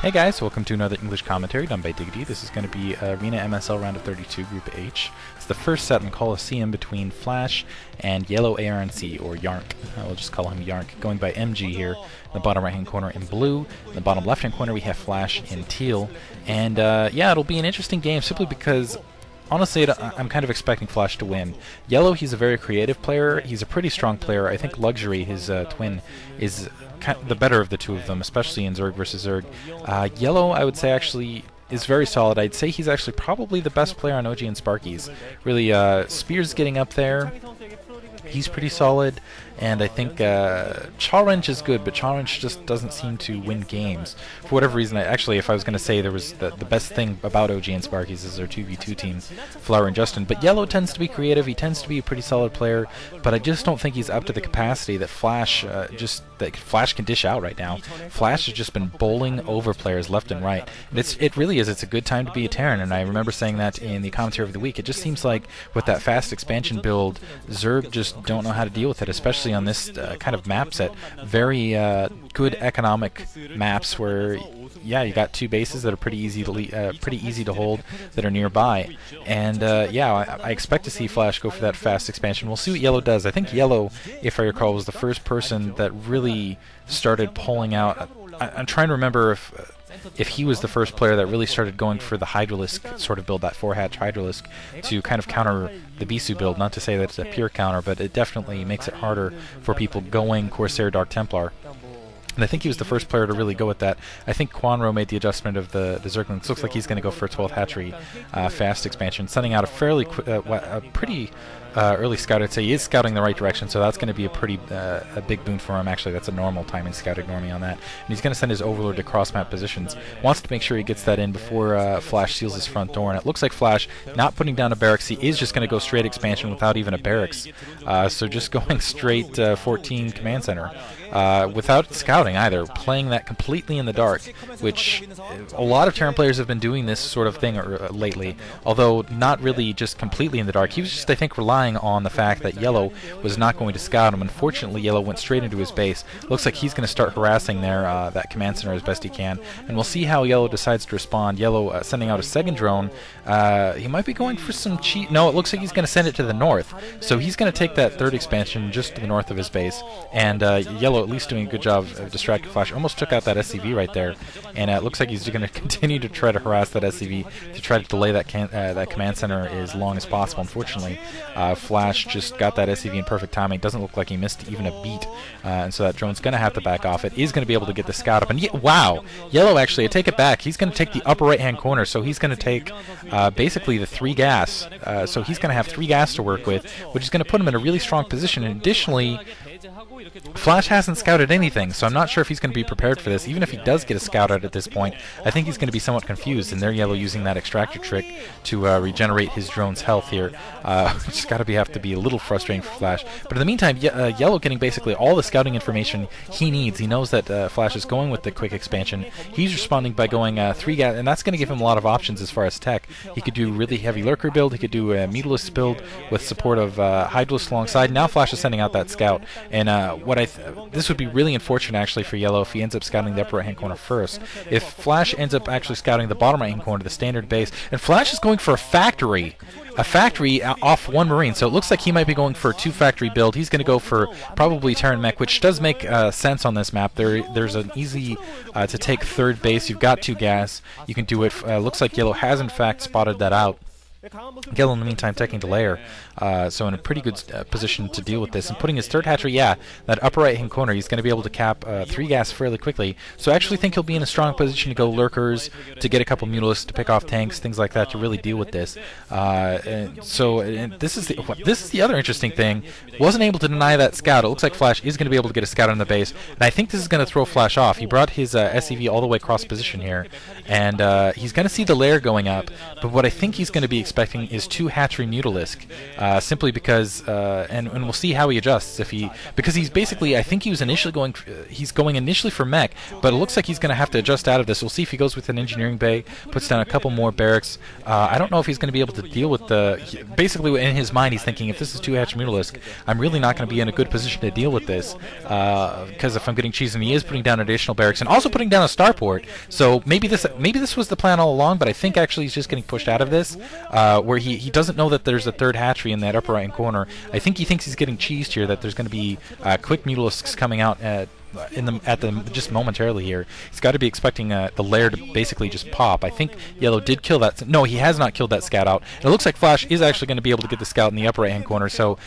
Hey guys, welcome to another English commentary done by Diggity. This is going to be Arena MSL round of 32, Group H. It's the first set in Colloseum between Flash and Yellow arnc, or Yarnk. We'll just call him Yarnk, going by MG here. In the bottom right-hand corner in blue. In the bottom left-hand corner we have Flash in teal. And yeah, it'll be an interesting game simply because honestly, I'm kind of expecting Flash to win. Yellow, he's a very creative player. He's a pretty strong player. I think Luxury, his twin, is the better of the two of them, especially in Zerg versus Zerg. Yellow, I would say, actually is very solid. I'd say he's actually probably the best player on OG and Sparkies. Really, Spear's getting up there. He's pretty solid, and I think Challenge is good, but Challenge just doesn't seem to win games. For whatever reason, actually, if I was going to say there was the best thing about OG and Sparkies is their 2v2 team, Flower and Justin. But Yellow tends to be creative, he tends to be a pretty solid player, but I just don't think he's up to the capacity that Flash Flash can dish out right now. Flash has just been bowling over players left and right. And it really is. It's a good time to be a Terran, and I remember saying that in the commentary of the week. It just seems like with that fast expansion build, Zerg just don't know how to deal with it, especially on this kind of map set. Very good economic maps where, yeah, you got two bases that are pretty easy to hold that are nearby, and yeah, I expect to see Flash go for that fast expansion. We'll see what Yellow does. I think Yellow, if I recall, was the first person that really started pulling out. I'm trying to remember if he was the first player that really started going for the Hydralisk sort of build, that 4-hatch Hydralisk, to kind of counter the Bisu build. Not to say that it's a pure counter, but it definitely makes it harder for people going Corsair Dark Templar. And I think he was the first player to really go with that. I think Quanro made the adjustment of the Zerglings. Looks like he's going to go for a 12th hatchery fast expansion, sending out a pretty early scout. I'd say he is scouting the right direction, so that's going to be a big boon for him. Actually, that's a normal timing scout, ignore me on that. And he's going to send his Overlord to cross-map positions. Wants to make sure he gets that in before Flash seals his front door. And it looks like Flash, not putting down a barracks, he is just going to go straight expansion without even a barracks. So just going straight 14 command center. Without scouting either, playing that completely in the dark, which a lot of Terran players have been doing this sort of thing lately, although not really just completely in the dark. He was just, I think, relying on the fact that Yellow was not going to scout him. Unfortunately, Yellow went straight into his base. Looks like he's going to start harassing there, that command center as best he can, and we'll see how Yellow decides to respond. Yellow sending out a second drone. He might be going for some cheat. No, it looks like he's going to send it to the north, so he's going to take that third expansion just to the north of his base, and Yellow at least doing a good job of distracting Flash. Almost took out that SCV right there, and it looks like he's going to continue to try to harass that SCV to try to delay that command center as long as possible. Unfortunately, Flash just got that SCV in perfect timing. Doesn't look like he missed even a beat, and so that drone's going to have to back off. It is going to be able to get the scout up, and wow, Yellow actually, I take it back. He's going to take the upper right-hand corner, so he's going to take basically the 3 gas. So he's going to have 3 gas to work with, which is going to put him in a really strong position. And additionally, Flash hasn't scouted anything, so I'm not sure if he's going to be prepared for this. Even if he does get a scout out at this point, I think he's going to be somewhat confused, and they're Yellow using that extractor trick to regenerate his drone's health here, which has got to have to be a little frustrating for Flash. But in the meantime, Yellow getting basically all the scouting information he needs. He knows that Flash is going with the quick expansion. He's responding by going 3 gas, and that's going to give him a lot of options as far as tech. He could do really heavy Lurker build, he could do a Mutalisk build with support of Hydralisk alongside. Now Flash is sending out that scout, and this would be really unfortunate actually for Yellow if he ends up scouting the upper right hand corner first. If Flash ends up actually scouting the bottom right hand corner, the standard base, and Flash is going for a factory off 1 Marine, so it looks like he might be going for a 2 factory build. He's going to go for probably Terran Mech, which does make sense on this map. There's an easy to take 3rd base. You've got 2 gas. You can do it. Looks like Yellow has in fact spotted that out. Yellow, in the meantime, taking the layer, so in a pretty good position to deal with this. And putting his 3rd hatchery, yeah, that upper right-hand corner, he's going to be able to cap 3 gas fairly quickly. So I actually think he'll be in a strong position to go Lurkers, to get a couple Mutalisks, to pick off tanks, things like that, to really deal with this. And this is the other interesting thing. Wasn't able to deny that scout. It looks like Flash is going to be able to get a scout on the base, and I think this is going to throw Flash off. He brought his SCV all the way across position here, and he's going to see the layer going up, but what I think he's going to be expecting expecting is 2 hatchery Mutalisk, simply because, and we'll see how he adjusts because he's basically, I think he was initially going initially for mech, but it looks like he's going to have to adjust out of this. We'll see if he goes with an engineering bay, puts down a couple more barracks. I don't know if he's going to be able to deal with basically in his mind he's thinking, if this is 2 hatchery Mutalisk, I'm really not going to be in a good position to deal with this, because if I'm getting cheese, and he is putting down additional barracks and also putting down a starport. So maybe this was the plan all along, but I think actually he's just getting pushed out of this, where he doesn't know that there's a 3rd hatchery in that upper right-hand corner. I think he thinks he's getting cheesed here, that there's going to be quick Mutalisks coming out just momentarily here. He's got to be expecting the lair to basically just pop. I think Yellow did kill that. No, he has not killed that scout out. And it looks like Flash is actually going to be able to get the scout in the upper right-hand corner, so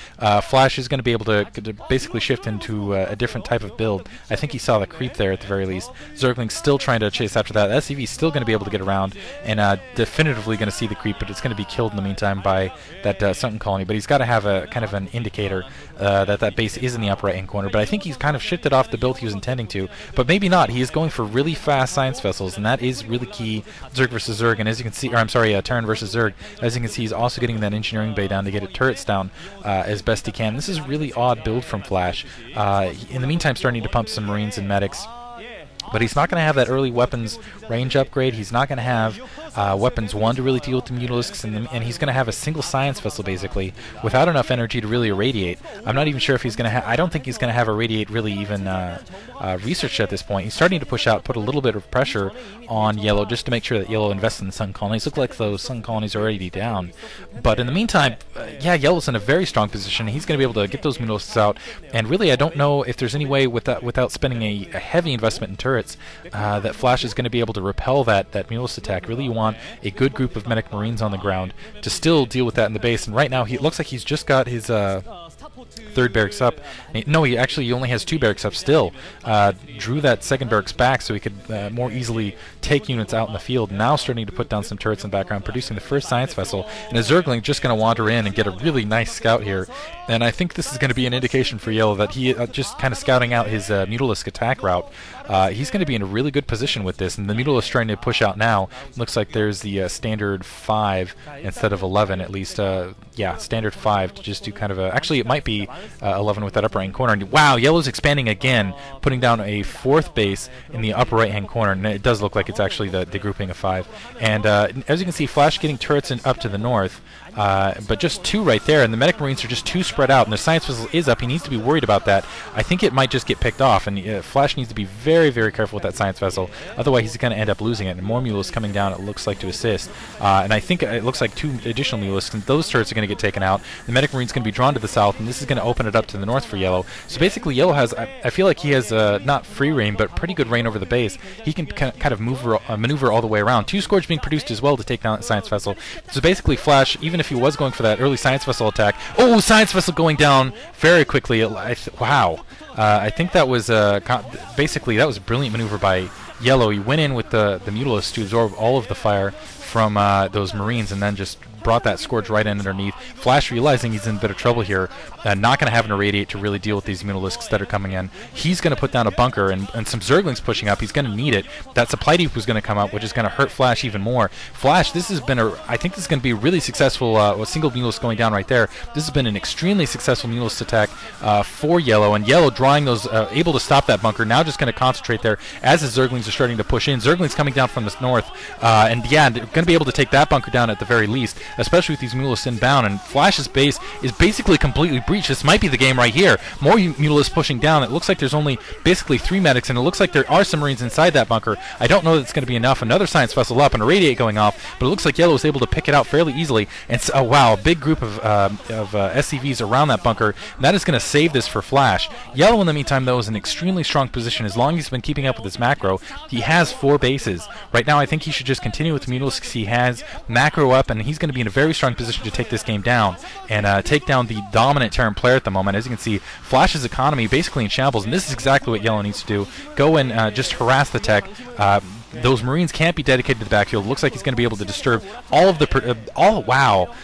Flash is going to be able to basically shift into a different type of build. I think he saw the creep there at the very least. Zergling's still trying to chase after that. SCV is still going to be able to get around and definitively going to see the creep, but it's going to be killed in the meantime by that sunken colony. But he's got to have a kind of an indicator that base is in the upper right-hand corner. But I think he's kind of shifted off the build he was intending to, but maybe not. He is going for really fast science vessels, and that is really key. Zerg versus Zerg, and as you can see, or I'm sorry, Terran versus Zerg. As you can see, he's also getting that engineering bay down to get turrets down as best he can. This is a really odd build from Flash. In the meantime, starting to pump some Marines and medics. But he's not going to have that early weapons range upgrade. He's not going to have weapons 1 to really deal with the Mutalisks, and he's going to have a single science vessel basically without enough energy to really irradiate. I'm not even sure if he's going to have. I don't think he's going to have irradiate really even researched at this point. He's starting to push out, put a little bit of pressure on Yellow just to make sure that Yellow invests in the sun colonies. Look like those sun colonies are already down. But in the meantime, yeah, Yellow's in a very strong position. He's going to be able to get those Mutalisks out, and really I don't know if there's any way without spending a heavy investment in turrets that Flash is going to be able to repel that Mutalisk attack. Really, you want a good group of medic Marines on the ground to still deal with that in the base. And right now, it looks like he's just got his 3rd barracks up. No, he only has 2 barracks up still. Drew that 2nd barracks back so he could more easily take units out in the field. Now starting to put down some turrets in the background, producing the 1st science vessel. And a Zergling just going to wander in and get a really nice scout here. And I think this is going to be an indication for Yellow that he just kind of scouting out his Mutalisk attack route. He's going to be in a really good position with this, and the Mutalisk trying to push out now. Looks like there's the standard 5 instead of 11 at least. Yeah, standard 5 to just do kind of a... Actually, it might be 11 with that upper right-hand corner. And wow, Yellow's expanding again, putting down a 4th base in the upper right-hand corner, and it does look like it's actually the grouping of 5. And as you can see, Flash getting turrets up to the north. But just 2 right there, and the medic Marines are just too spread out, and the science vessel is up. He needs to be worried about that. I think it might just get picked off, and Flash needs to be very, very careful with that science vessel. Otherwise, he's going to end up losing it. And more Mules coming down, it looks like, to assist. And I think it looks like 2 additional Mules, and those turrets are going to get taken out. The medic Marine's going to be drawn to the south, and this is going to open it up to the north for Yellow. So basically, Yellow has, I feel like he has not free reign, but pretty good reign over the base. He can kind of maneuver all the way around. 2 Scourge being produced as well to take down that science vessel. So basically, Flash, even if he was going for that early science vessel attack, oh, science vessel going down very quickly. Wow. I think that was basically that was a brilliant maneuver by Yellow. He went in with the Mutalisk to absorb all of the fire from those Marines, and then just brought that Scourge right in underneath. Flash, realizing he's in a bit of trouble here, not going to have an irradiate to really deal with these Mutalisks that are coming in. He's going to put down a bunker, and some Zerglings pushing up. He's going to need it. That supply depot is going to come up, which is going to hurt Flash even more. Flash, this has been I think this is going to be really successful. A single Mutalisk going down right there. This has been an extremely successful Mutalisk attack for Yellow, and Yellow drawing those, able to stop that bunker. Now just going to concentrate there as the Zerglings are starting to push in. Zerglings coming down from the north, and yeah, they're going to be able to take that bunker down at the very least, especially with these Mutalisks inbound, and Flash's base is basically completely breached. This might be the game right here. More Mutalisks pushing down. It looks like there's only basically 3 medics, and it looks like there are some Marines inside that bunker. I don't know that it's going to be enough. Another science vessel up and a radiate going off, but it looks like Yellow was able to pick it out fairly easily. And so, oh wow, a big group of SCVs around that bunker, and that is going to save this for Flash. Yellow, in the meantime, though, is in an extremely strong position. As long as he's been keeping up with his macro, he has 4 bases. Right now, I think he should just continue with the Mutalisks he has, macro up, and he's going to be in a very strong position to take this game down and take down the dominant Terran player at the moment. As you can see, Flash's economy basically in shambles, and this is exactly what Yellow needs to do. Go and just harass the tech, those Marines can't be dedicated to the backfield. It looks like he's going to be able to disturb all of the... wow.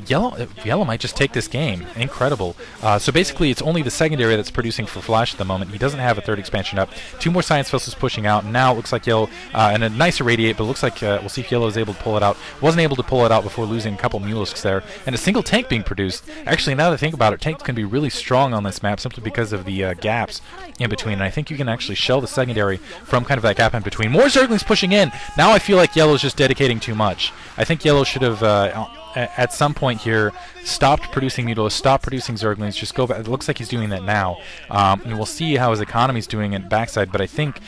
Yellow might just take this game. Incredible. So basically, it's only the secondary that's producing for Flash at the moment. He doesn't have a third expansion up. 2 more Science Vessels pushing out. Now it looks like Yellow... and a nice Irradiate, but it looks like... we'll see if Yellow is able to pull it out. Wasn't able to pull it out before losing a couple Mulisks there. And a single tank being produced. Actually, now that I think about it, tanks can be really strong on this map simply because of the gaps in between. And I think you can actually shell the secondary from kind of that gap in between. More Zerglings pushing in. Now I feel like Yellow's just dedicating too much. I think Yellow should have, at some point here, stopped producing Mutilas, stopped producing Zerglings, just go back. It looks like he's doing that now. And we'll see how his economy's doing at backside, but I think...